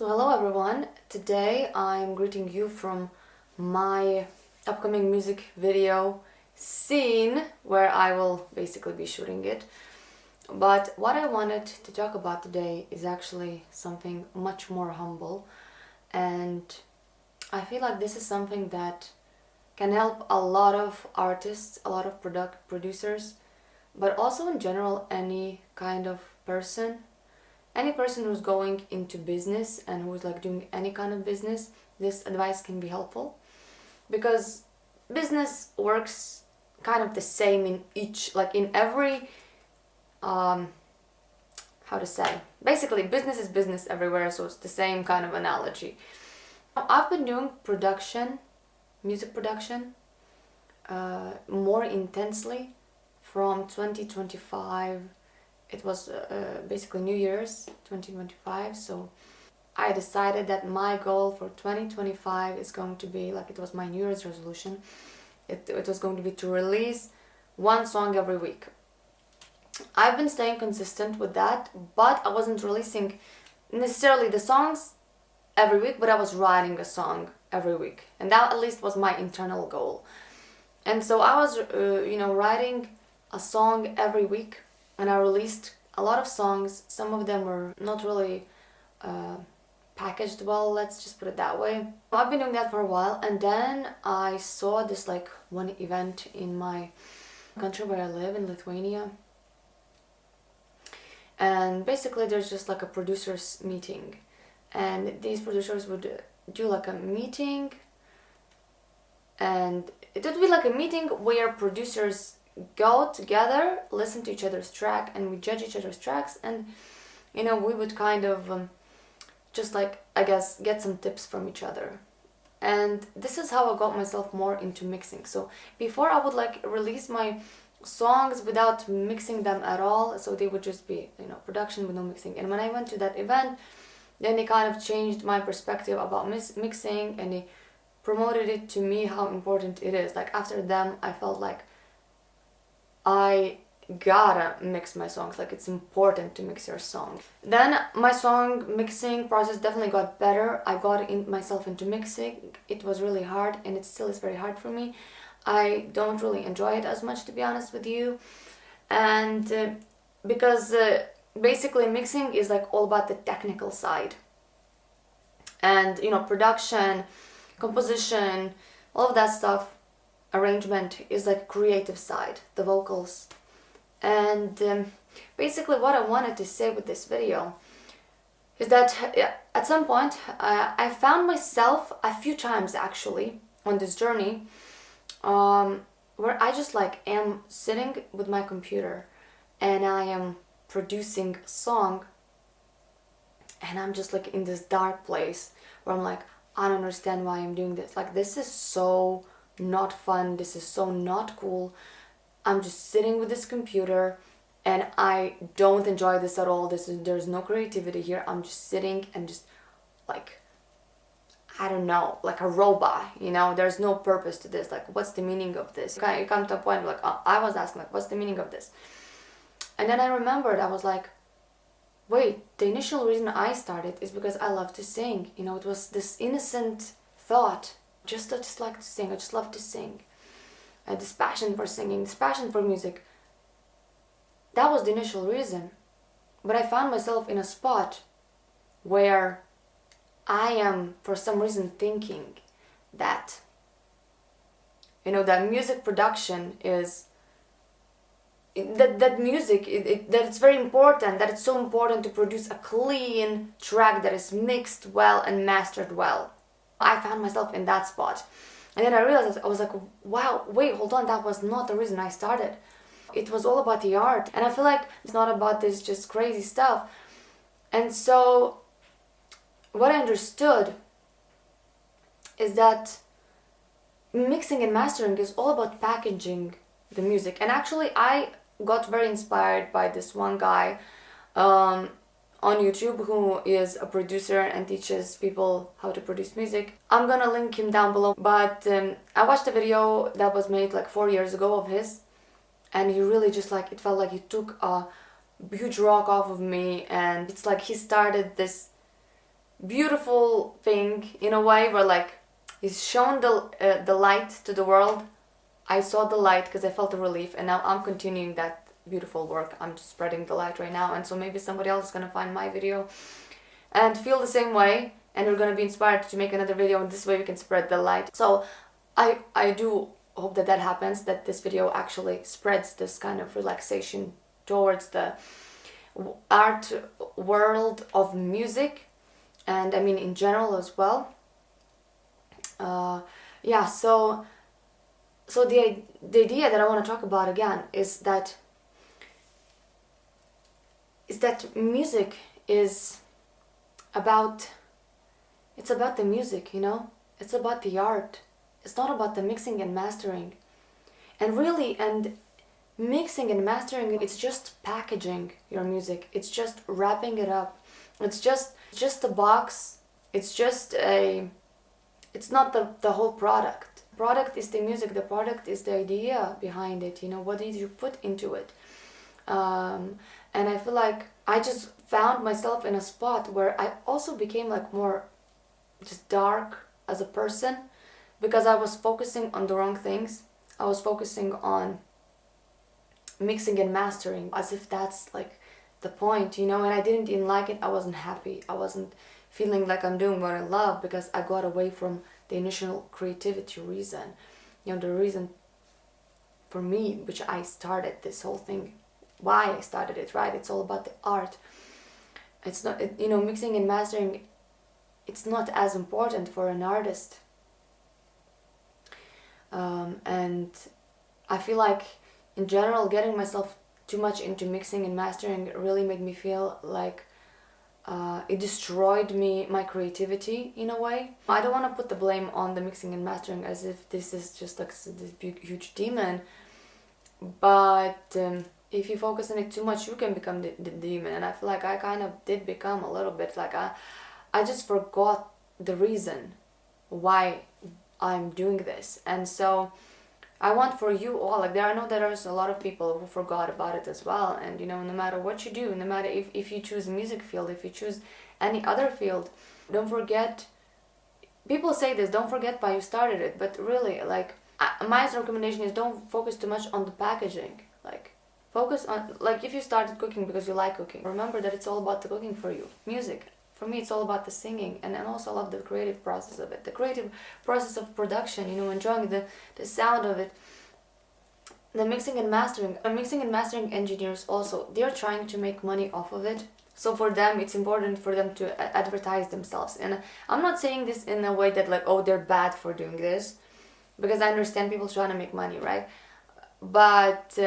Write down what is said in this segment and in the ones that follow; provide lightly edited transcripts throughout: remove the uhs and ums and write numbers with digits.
So hello everyone, today I'm greeting you from my upcoming music video scene where I will basically be shooting it. But what I wanted to talk about today is actually something much more humble, and I feel like this is something that can help a lot of artists, a lot of producers, but also in general any kind of person. Any person who's going into business and who's like doing any kind of business, this advice can be helpful because business works kind of the same in each, like in every, how to say, basically business is business everywhere, so it's the same kind of analogy. I've been doing production, music production, more intensely from 2025. It was basically New Year's 2025, so I decided that my goal for 2025 is going to be, like, it was my New Year's resolution, it was going to be to release one song every week. I've been staying consistent with that, but I wasn't releasing necessarily the songs every week, but I was writing a song every week, and that at least was my internal goal. And so I was writing a song every week, and I released a lot of songs. Some of them were not really packaged well, let's just put it that way. I've been doing that for a while, and then I saw this like one event in my country where I live, in Lithuania, and basically there's just like a producers meeting, and these producers would do like a meeting, and it would be like a meeting where producers go together, listen to each other's track, and we judge each other's tracks, and we would kind of just like, I guess, get some tips from each other. And this is how I got myself more into mixing. So before I would like release my songs without mixing them at all, so they would just be production with no mixing. And when I went to that event, then they kind of changed my perspective about mixing, and they promoted it to me how important it is. Like after them I felt like I gotta mix my songs, like it's important to mix your song. Then my song mixing process definitely got better. I got myself into mixing. It was really hard, and it still is very hard for me. I don't really enjoy it as much, to be honest with you, and because basically mixing is like all about the technical side, and production, composition, all of that stuff, arrangement is like creative side, the vocals. And basically what I wanted to say with this video is that at some point I found myself a few times actually on this journey where I just like am sitting with my computer and I am producing a song, and I'm just like in this dark place where I'm like, I don't understand why I'm doing this. Like, this is so not fun, this is so not cool. I'm just sitting with this computer and I don't enjoy this at all. There's no creativity here. I'm just sitting and just like, I don't know, like a robot, there's no purpose to this. Like, what's the meaning of this? You come to a point like, I was asking, like, what's the meaning of this? And then I remembered, I was like, wait, the initial reason I started is because I love to sing. It was this innocent thought. I just like to sing. I just love to sing. This passion for singing, this passion for music. That was the initial reason. But I found myself in a spot where I am, for some reason, thinking that, that music production is, that music, that it's very important, that it's so important to produce a clean track that is mixed well and mastered well. I found myself in that spot. And then I realized, I was like, wow, wait, hold on, that was not the reason I started. It was all about the art. And I feel like it's not about this just crazy stuff. And so what I understood is that mixing and mastering is all about packaging the music. And actually I got very inspired by this one guy on YouTube who is a producer and teaches people how to produce music. I'm gonna link him down below, but I watched a video that was made like 4 years ago of his, and he really just like, it felt like he took a huge rock off of me, and it's like he started this beautiful thing in a way where like he's shown the light to the world. I saw the light because I felt a relief, and now I'm continuing that beautiful work. I'm just spreading the light right now, and so maybe somebody else is gonna find my video and feel the same way, and we're gonna be inspired to make another video, and this way we can spread the light. So I do hope that that happens, that this video actually spreads this kind of relaxation towards the art world of music, and I mean in general as well. Yeah, so the idea that I want to talk about again is that music is about, it's about the music, you know? It's about the art. It's not about the mixing and mastering. And really, and mixing and mastering, it's just packaging your music. It's just wrapping it up. It's just a box. It's just it's not the whole product. Product is the music. The product is the idea behind it. You know, what did you put into it? And I feel like I just found myself in a spot where I also became like more just dark as a person, because I was focusing on the wrong things. I was focusing on mixing and mastering as if that's like the point, you know, and I didn't even like it. I wasn't happy. I wasn't feeling like I'm doing what I love, because I got away from the initial creativity reason, you know, the reason for me, which I started this whole thing, why I started it, right? It's all about the art. It's not, you know, mixing and mastering, it's not as important for an artist. And I feel like in general getting myself too much into mixing and mastering really made me feel like it destroyed my creativity in a way. I don't want to put the blame on the mixing and mastering as if this is just like this big huge demon, but if you focus on it too much, you can become the demon. And I feel like I kind of did become a little bit like I just forgot the reason why I'm doing this. And so I want for you all, like I know there's a lot of people who forgot about it as well, and you know, no matter what you do, no matter if you choose music field, if you choose any other field, don't forget, people say this, don't forget why you started it, but really, like my recommendation is don't focus too much on the packaging. Like focus on, like if you started cooking because you like cooking, remember that it's all about the cooking for you. Music, for me, it's all about the singing, and also I love the creative process of it, the creative process of production, you know, enjoying the sound of it. The mixing and mastering engineers also, they're trying to make money off of it. So for them, it's important for them to advertise themselves. And I'm not saying this in a way that like, oh, they're bad for doing this, because I understand people trying to make money, right? But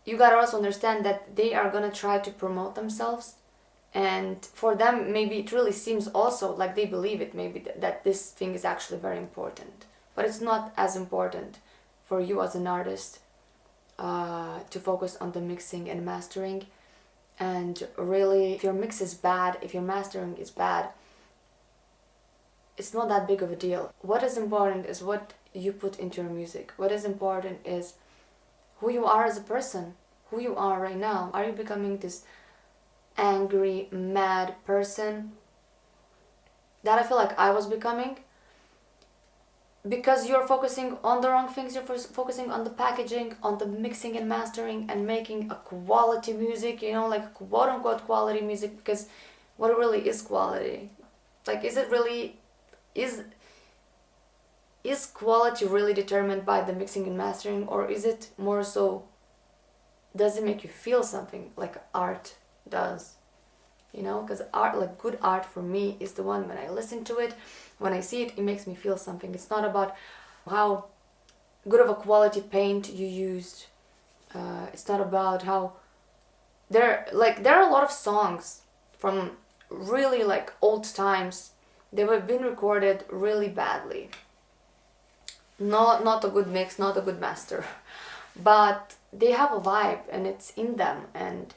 you gotta also understand that they are gonna try to promote themselves, and for them maybe it really seems also like they believe it, maybe that this thing is actually very important, but it's not as important for you as an artist to focus on the mixing and mastering. And really, if your mix is bad, if your mastering is bad, it's not that big of a deal. What is important is what you put into your music. What is important is who you are as a person, who you are right now. Are you becoming this angry, mad person that I feel like I was becoming? Because you're focusing on the wrong things. You're focusing on the packaging, on the mixing and mastering, and making a quality music, you know, like quote-unquote quality music, because what really is quality? Like, is it really, is quality really determined by the mixing and mastering, or is it more so, does it make you feel something like art does? You know, because art, like good art for me, is the one when I listen to it, when I see it, it makes me feel something. It's not about how good of a quality paint you used. It's not about how there are a lot of songs from really like old times. They have been recorded really badly. Not a good mix, not a good master, but they have a vibe and it's in them, and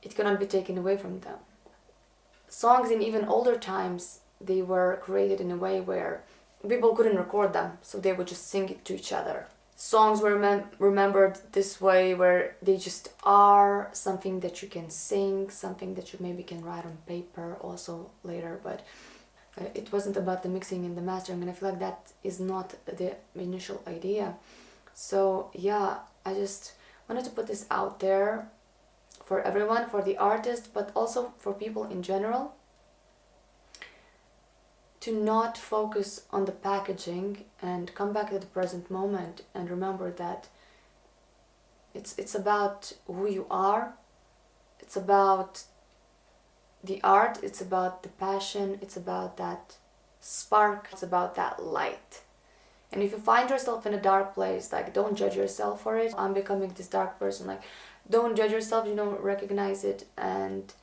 it cannot be taken away from them. Songs in even older times, they were created in a way where people couldn't record them, so they would just sing it to each other. songs were remembered this way, where they just are something that you can sing, something that you maybe can write on paper also later, but it wasn't about the mixing and the mastering, and I feel like that is not the initial idea. So yeah, I just wanted to put this out there for everyone, for the artist, but also for people in general, to not focus on the packaging and come back to the present moment and remember that it's about who you are, it's about the art, it's about the passion, it's about that spark, it's about that light. And if you find yourself in a dark place, like, don't judge yourself for it. I'm becoming this dark person, like, don't judge yourself, recognize it, and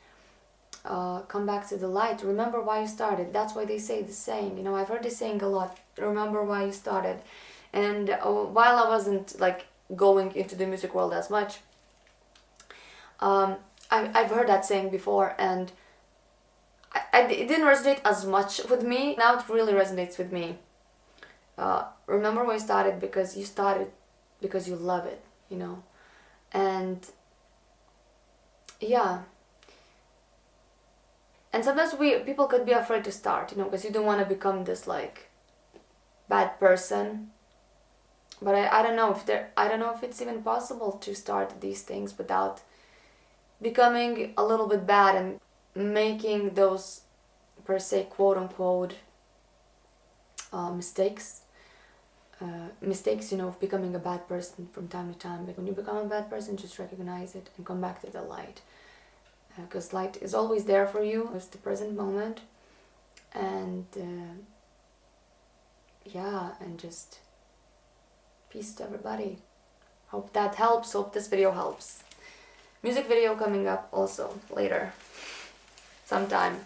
come back to the light. Remember why you started. That's why they say the saying, I've heard this saying a lot, remember why you started. And while I wasn't like going into the music world as much, I've heard that saying before, and it didn't resonate as much with me. Now it really resonates with me. Remember why you started, because you love it, and yeah. And sometimes people could be afraid to start, because you don't want to become this like bad person. But I don't know if it's even possible to start these things without becoming a little bit bad and making those, per se, quote unquote mistakes, of becoming a bad person from time to time. But when you become a bad person, just recognize it and come back to the light. Because light is always there for you. It's the present moment. And and just peace to everybody. Hope that helps. Hope this video helps. Music video coming up also later sometime.